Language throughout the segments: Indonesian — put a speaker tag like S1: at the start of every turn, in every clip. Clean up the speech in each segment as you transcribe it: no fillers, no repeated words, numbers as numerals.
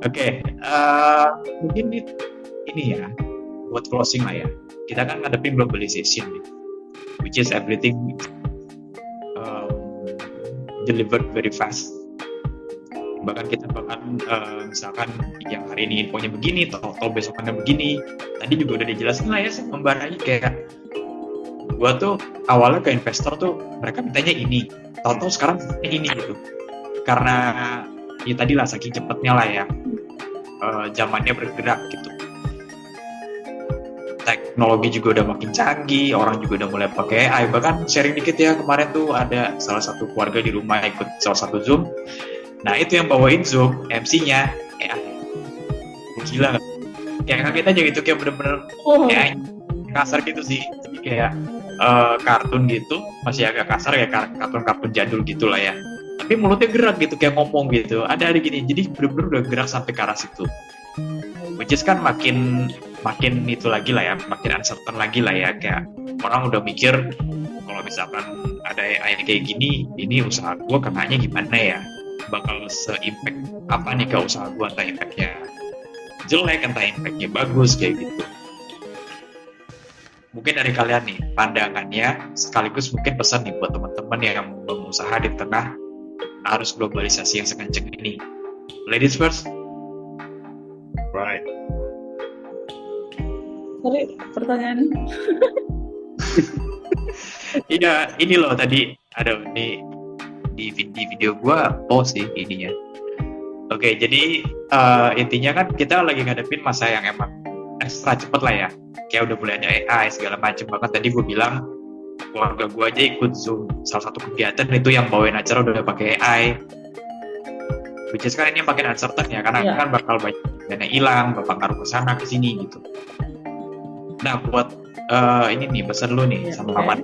S1: Oke, mungkin ini ya, buat closing lah ya. Kita kan ngadepin globalization nih, which is everything um, delivered very fast. Bahkan kita misalkan yang hari ini infonya begini, tahu besokannya begini. Tadi juga udah dijelasin lah ya sama Mbak Rai, kayak gua tuh awalnya ke investor tuh mereka mintanya ini, tahu sekarang ini gitu. Karena ya tadi lah saking cepatnya lah ya, zamannya bergerak gitu. Teknologi juga udah makin canggih, orang juga udah mulai pakai AI. Bahkan sharing dikit ya, kemarin tuh ada salah satu keluarga di rumah ikut salah satu Zoom. Nah itu yang bawain Zoom, MC-nya AI. Gila gak? Kayak kaget aja gitu, kayak bener-bener AI kasar gitu sih. Jadi kayak kartun gitu, masih agak kasar ya, kartun-kartun jadul gitu lah ya. Tapi mulutnya gerak gitu, kayak ngomong gitu. Ada gini, jadi bener-bener udah gerak sampai ke arah situ. Which is kan makin itu lagi lah ya, makin uncertain lagi lah ya, kayak orang udah mikir kalau misalkan ada AI kayak gini, ini usaha gue kenanya gimana ya, bakal se-impact apa nih ke usaha gue, entah impactnya jelek, entah impactnya bagus, kayak gitu. Mungkin dari kalian nih pandangannya, sekaligus mungkin pesan nih buat teman-teman yang berusaha di tengah arus globalisasi yang sekencang ini. Ladies first.
S2: Right.
S3: Sorry, pertanyaan.
S1: Iya, ini loh tadi ada di video gua post sih ininya. Oke, jadi intinya kan kita lagi ngadepin masa yang emang ekstra cepet lah ya. Kayak udah mulai ada AI segala macem. Bahkan tadi gue bilang keluarga gue aja ikut Zoom salah satu kegiatan itu yang bawain acara udah pakai AI. Which is kan ini makin uncertain ya, karena kan bakal banyak dana hilang, bakal ngaruh ke sana ke sini gitu. Nah buat ini nih pesan lu nih sama Paman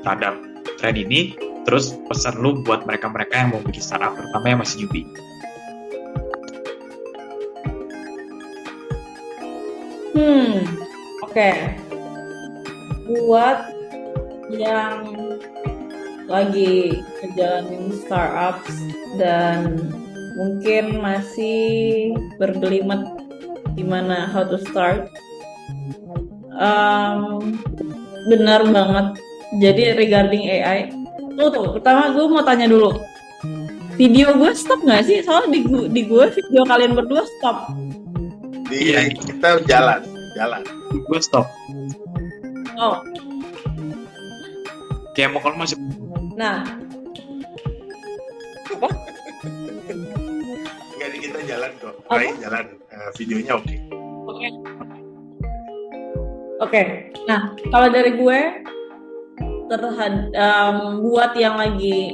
S1: terhadap tren ini, terus pesan lu buat mereka-mereka yang mau bikin startup, terutama yang masih newbie.
S3: Oke. Buat yang lagi ngejalanin startups dan mungkin masih bergelimet gimana how to start, benar banget. Jadi regarding AI, tuh pertama gue mau tanya dulu, video gue stop nggak sih? Soalnya di gue video kalian berdua stop.
S2: Kita jalan.
S1: Gue stop.
S3: Oh.
S1: Kayak mau kalau masih.
S3: Nah. Apa?
S2: Enggak, kita jalan kok. Baik, jalan. Videonya oke.
S3: Oke. Nah, kalau dari gue buat yang lagi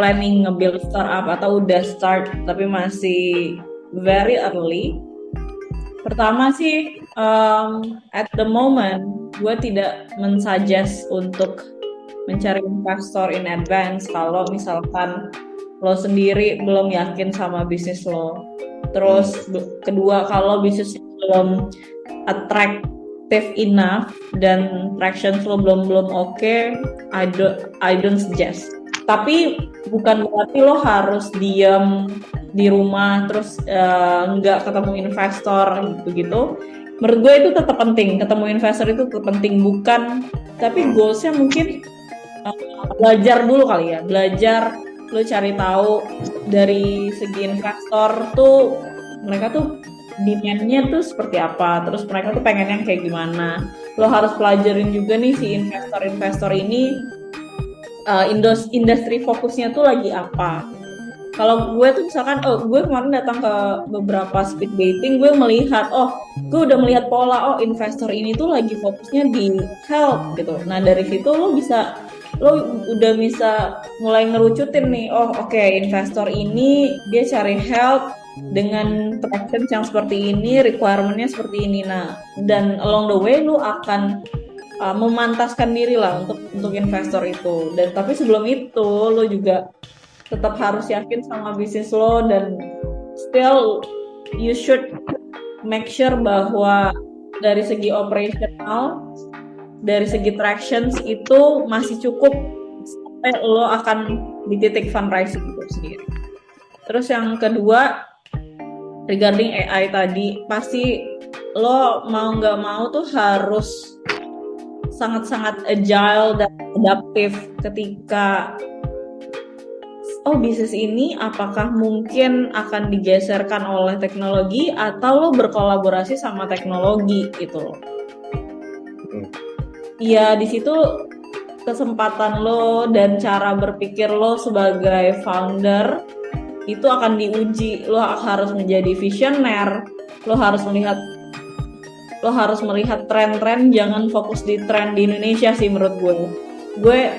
S3: planning nge-build startup atau udah start tapi masih very early, pertama sih at the moment gue tidak mensuggest untuk mencari investor in advance kalau misalkan lo sendiri belum yakin sama bisnis lo. Terus kedua, kalau bisnis belum attractive enough dan traction lo belum oke, I don't suggest. Tapi bukan berarti lo harus diam di rumah terus nggak ketemu investor gitu. Menurut gue itu tetap penting, ketemu investor itu tetap penting, bukan, tapi goalsnya mungkin belajar dulu kali ya, belajar, lo cari tahu dari segi investor tuh mereka tuh demand-nya tuh seperti apa, terus mereka tuh pengen yang kayak gimana. Lo harus pelajarin juga nih si investor ini industri fokusnya tuh lagi apa. Kalau gue tuh misalkan, gue kemarin datang ke beberapa speed dating, gue melihat, gue udah melihat pola, investor ini tuh lagi fokusnya di health gitu. Nah dari situ lo udah bisa mulai ngerucutin nih, oke, investor ini dia cari health dengan traction yang seperti ini, requirement-nya seperti ini. Nah, dan along the way lo akan memantaskan diri lah untuk investor itu. Dan tapi sebelum itu lo juga tetap harus yakin sama bisnis lo, dan still you should make sure bahwa dari segi operational, dari segi tractions itu masih cukup sampai lo akan di titik fundraising itu sendiri. Terus yang kedua, regarding AI tadi, pasti lo mau nggak mau tuh harus sangat-sangat agile dan adaptif ketika bisnis ini apakah mungkin akan digeserkan oleh teknologi atau lo berkolaborasi sama teknologi gitu loh. Ya di situ kesempatan lo dan cara berpikir lo sebagai founder itu akan diuji. Lo harus menjadi visioner, lo harus melihat tren-tren, jangan fokus di tren di Indonesia sih menurut gue.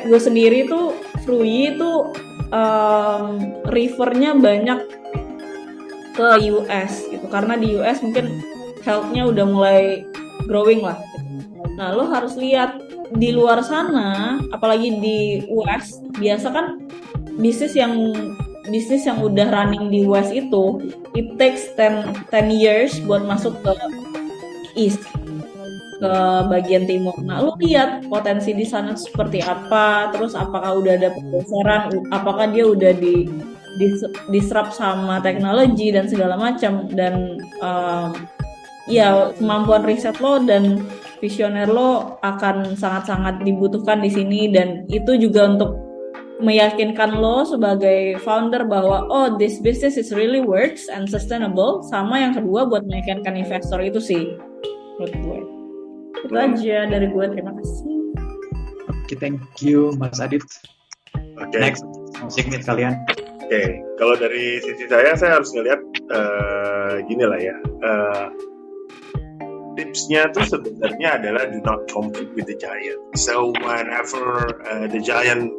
S3: Gue sendiri tuh Fruyi tuh refernya banyak ke US gitu, karena di US mungkin health-nya udah mulai growing lah gitu. Nah lo harus lihat di luar sana, apalagi di US, biasa kan bisnis yang udah running di US itu it takes 10 years buat masuk ke East, ke bagian timur. Nah, lu lihat potensi di sana seperti apa, terus apakah udah ada pergeseran, apakah dia udah disrupt sama teknologi dan segala macam. Dan ya kemampuan riset lo dan visioner lo akan sangat-sangat dibutuhkan di sini, dan itu juga untuk meyakinkan lo sebagai founder bahwa this business is really works and sustainable. Sama yang kedua buat meyakinkan investor itu sih menurut gue. Itu aja dari gue, terima kasih.
S1: Oke, thank you Mas Adit.
S2: Oke.
S1: Next, segmen kalian.
S2: Oke, kalau dari sisi saya harus ngelihat gini lah ya. Tipsnya tuh sebenarnya adalah do not compete with the giant. So whenever the giant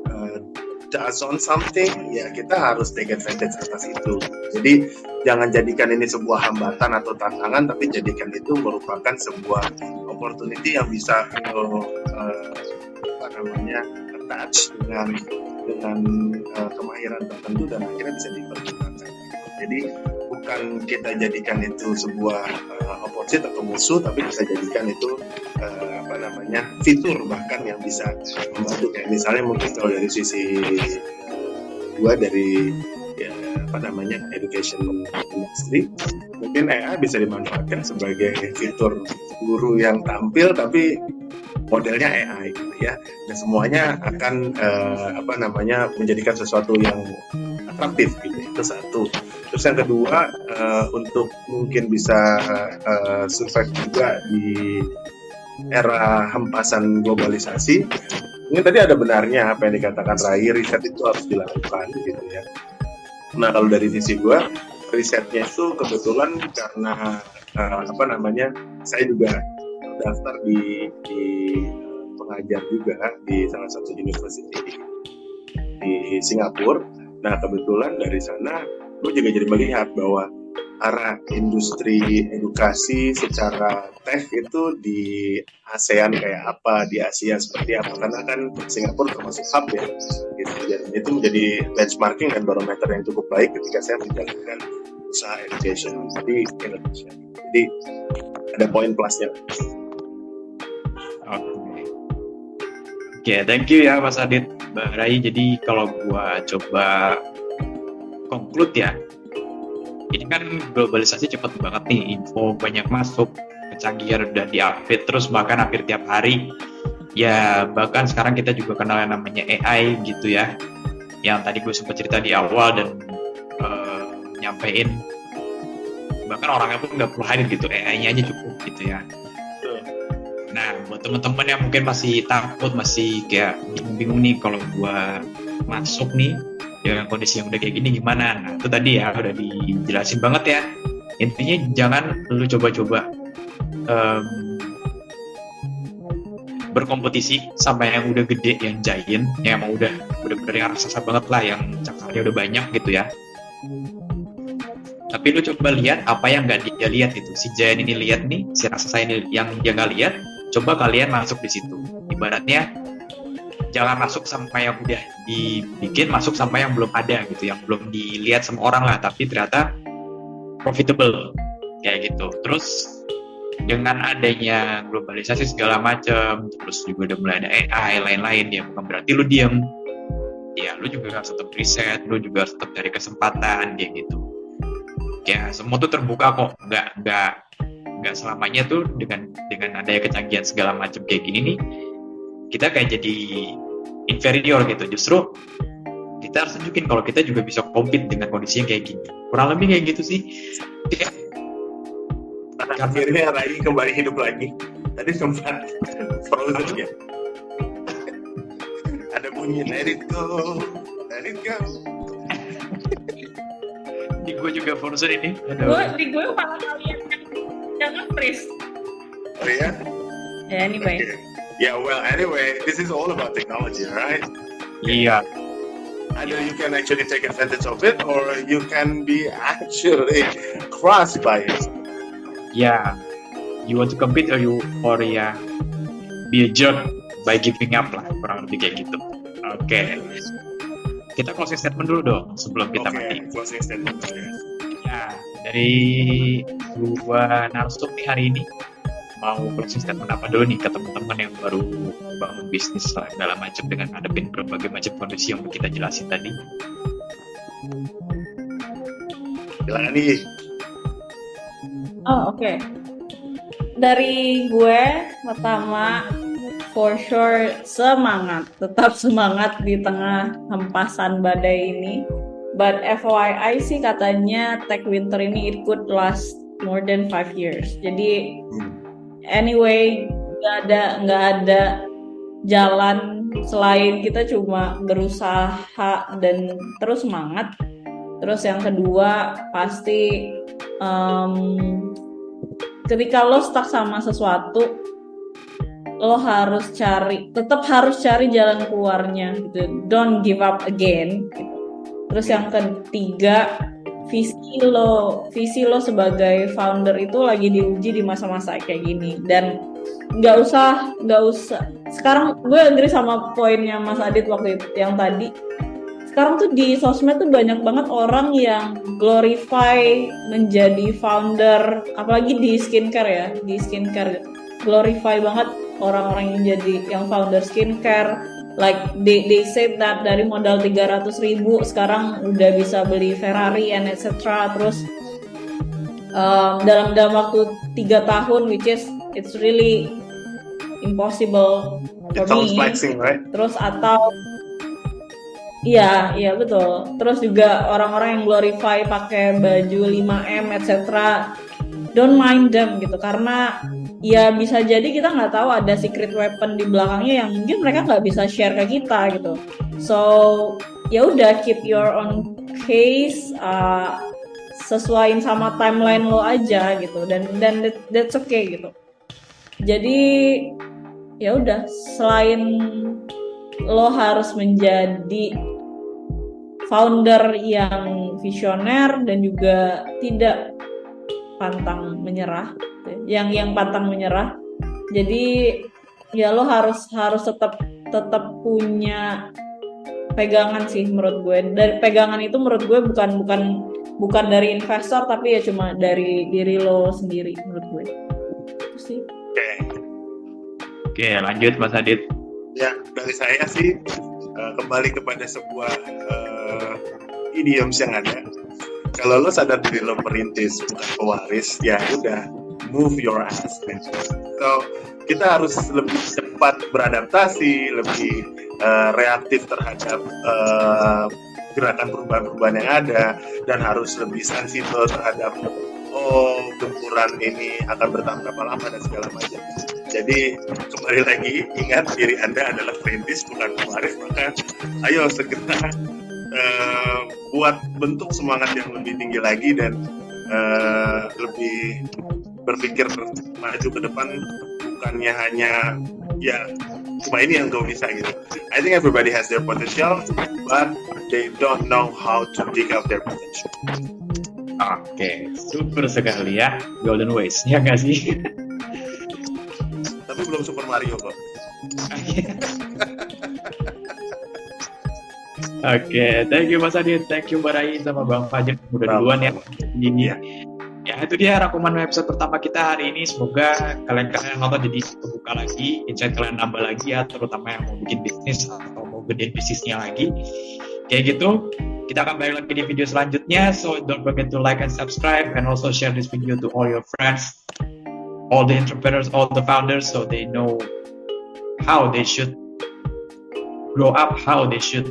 S2: does on something, ya kita harus take advantage atas itu. Jadi jangan jadikan ini sebuah hambatan atau tantangan, tapi jadikan itu merupakan sebuah opportunity yang bisa attach dengan kemahiran tertentu dan akhirnya bisa dipergunakan. Jadi bukan kita jadikan itu sebuah opposite atau musuh, tapi kita jadikan itu fitur bahkan yang bisa membantu. Kayak misalnya mungkin kalau dari sisi gua dari education industry, mungkin AI bisa dimanfaatkan sebagai fitur guru yang tampil tapi modelnya AI gitu ya, dan semuanya akan menjadikan sesuatu yang atraktif gitu. Itu satu. Terus yang kedua, untuk mungkin bisa survive juga di era hempasan globalisasi, ini tadi ada benarnya apa yang dikatakan Rai, riset itu harus dilakukan gitu ya. Nah kalau dari sisi gue, risetnya itu kebetulan karena saya juga daftar di pengajar juga di salah satu university di Singapura. Nah kebetulan dari sana gue juga jadi melihat bahwa arah industri edukasi secara tech itu di ASEAN kayak apa, di Asia seperti apa, karena kan Singapura termasuk hub ya gitu. Dan itu menjadi benchmarking dan barometer yang cukup baik ketika saya menjalankan usaha education di Indonesia. Jadi ada poin plusnya.
S1: Oke, thank you ya Mas Adit, Mbak Rai. Jadi kalau gua coba conclude ya, ini kan globalisasi cepat banget nih, info banyak masuk, kecanggihan udah di-update terus, bahkan hampir tiap hari. Ya bahkan sekarang kita juga kenal yang namanya AI gitu ya, yang tadi gue sempat cerita di awal dan nyampein, bahkan orangnya pun nggak perlu hadir gitu, AI-nya aja cukup gitu ya. Nah buat teman-teman yang mungkin masih takut, masih kayak bingung-bingung nih kalau gue masuk nih dengan kondisi yang udah kayak gini gimana. Nah itu tadi ya udah dijelasin banget ya, intinya jangan lu coba-coba berkompetisi sama yang udah gede, yang giant, yang emang udah bener-bener yang raksasa banget lah, yang cakarnya udah banyak gitu ya. Tapi lu coba lihat apa yang nggak dia lihat itu, si giant ini lihat nih, si raksasa ini yang dia nggak lihat, coba kalian masuk di situ. Ibaratnya jangan masuk sama yang udah dibikin, masuk sama yang belum ada gitu, yang belum dilihat sama orang lah, tapi ternyata profitable kayak gitu. Terus dengan adanya globalisasi segala macam, terus juga udah mulai ada AI lain-lain, ya bukan berarti lu diem, ya lu juga harus tetap riset, lu juga harus tetap cari kesempatan kayak gitu. Ya semua tuh terbuka kok, nggak selamanya tuh dengan adanya kecanggihan segala macam kayak gini nih kita kayak jadi inferior gitu. Justru kita harus tunjukin kalau kita juga bisa compete dengan kondisi yang kayak gini, kurang lebih kayak gitu sih.
S2: Karena akhirnya Rai kembali hidup lagi. Tadi sempat frozen ya. Ada bunyi let it go.
S1: Di gue juga frozen ini.
S3: Gue malah kalian jangan freeze.
S2: Oh ya?
S3: Anyway.
S2: Okay. Yeah, well, anyway, this is all about technology, right?
S1: Iya.
S2: Either you can actually take advantage of it, or you can be actually crushed by it.
S1: Yeah. You want to compete or be a jerk by giving up lah, kurang lebih kayak gitu. Oke. Kita closing statement dulu dong sebelum kita mati.
S2: Closing statement.
S1: Ya, dari dua narsum nih hari ini mau closing statement apa dulu nih ke teman-teman yang baru bangun bisnis lah segala macam dengan ngadepin berbagai macam kondisi yang kita jelasin tadi.
S2: Silakan nih.
S3: Oh, oke. Dari gue pertama, for sure tetap semangat di tengah hempasan badai ini. But FYI sih katanya tech winter ini it could last more than 5 years. Jadi anyway nggak ada jalan selain kita cuma berusaha dan terus semangat. Terus yang kedua pasti ketika lo stuck sama sesuatu, lo tetap harus cari jalan keluarnya gitu. Don't give up again gitu. Terus yang ketiga, visi lo sebagai founder itu lagi diuji di masa-masa kayak gini. Dan nggak usah. Sekarang gue agree sama poinnya Mas Adit waktu itu yang tadi. Sekarang tuh di sosmed tuh banyak banget orang yang glorify menjadi founder, apalagi di skincare ya, glorify banget orang-orang yang founder skincare. Like they said that dari modal 300.000 sekarang udah bisa beli Ferrari and etc. Terus dalam waktu 3 tahun, which is it's really impossible for me.
S2: Flexing, right?
S3: Terus atau Iya betul. Terus juga orang-orang yang glorify pakai baju 5M etc. Don't mind them gitu, karena ya bisa jadi kita nggak tahu ada secret weapon di belakangnya yang mungkin mereka nggak bisa share ke kita gitu. So ya udah, keep your own pace, sesuaiin sama timeline lo aja gitu, dan that's okay gitu. Jadi ya udah, selain lo harus menjadi founder yang visioner dan juga tidak pantang menyerah, yang pantang menyerah. Jadi ya lo harus tetap punya pegangan sih menurut gue. Dari pegangan itu menurut gue bukan dari investor, tapi ya cuma dari diri lo sendiri menurut gue. Itu sih.
S1: Oke, lanjut Mas Adit.
S2: Ya, dari saya sih kembali kepada sebuah idioms yang ada. Kalau lo sadar diri lo perintis bukan pewaris, ya udah, move your ass. So kita harus lebih cepat beradaptasi, lebih reaktif terhadap gerakan perubahan-perubahan yang ada, dan harus lebih sensitif terhadap gempuran ini akan bertahan berapa lama dan segala macam. Jadi kembali lagi, ingat diri Anda adalah perintis bukan pewaris, maka ayo segera buat bentuk semangat yang lebih tinggi lagi dan lebih berpikir maju ke depan, bukannya hanya ya cuma ini yang gue bisa gitu. I think everybody has their potential, but they don't know how to dig out their potential.
S1: Oke, super sekali ya, Golden Ways, ya nggak sih?
S2: Tapi belum Super Mario kok.
S1: Oke, thank you Mas Adit, thank you Mbak Rai sama Bang Fajar udah duluan ya. Ini ya itu dia rangkuman episode pertama kita hari ini. Semoga kalian nonton jadi kebuka lagi, insight kalian nambah lagi ya, terutama yang mau bikin bisnis atau mau gedein bisnisnya lagi. Kayak gitu. Kita akan balik lagi di video selanjutnya. So don't forget to like and subscribe, and also share this video to all your friends, all the entrepreneurs, all the founders, so they know how they should grow up, how they should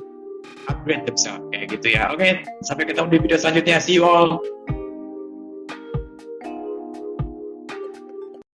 S1: upgrade themselves, kayak gitu ya. Oke, sampai ketemu di video selanjutnya. See you all.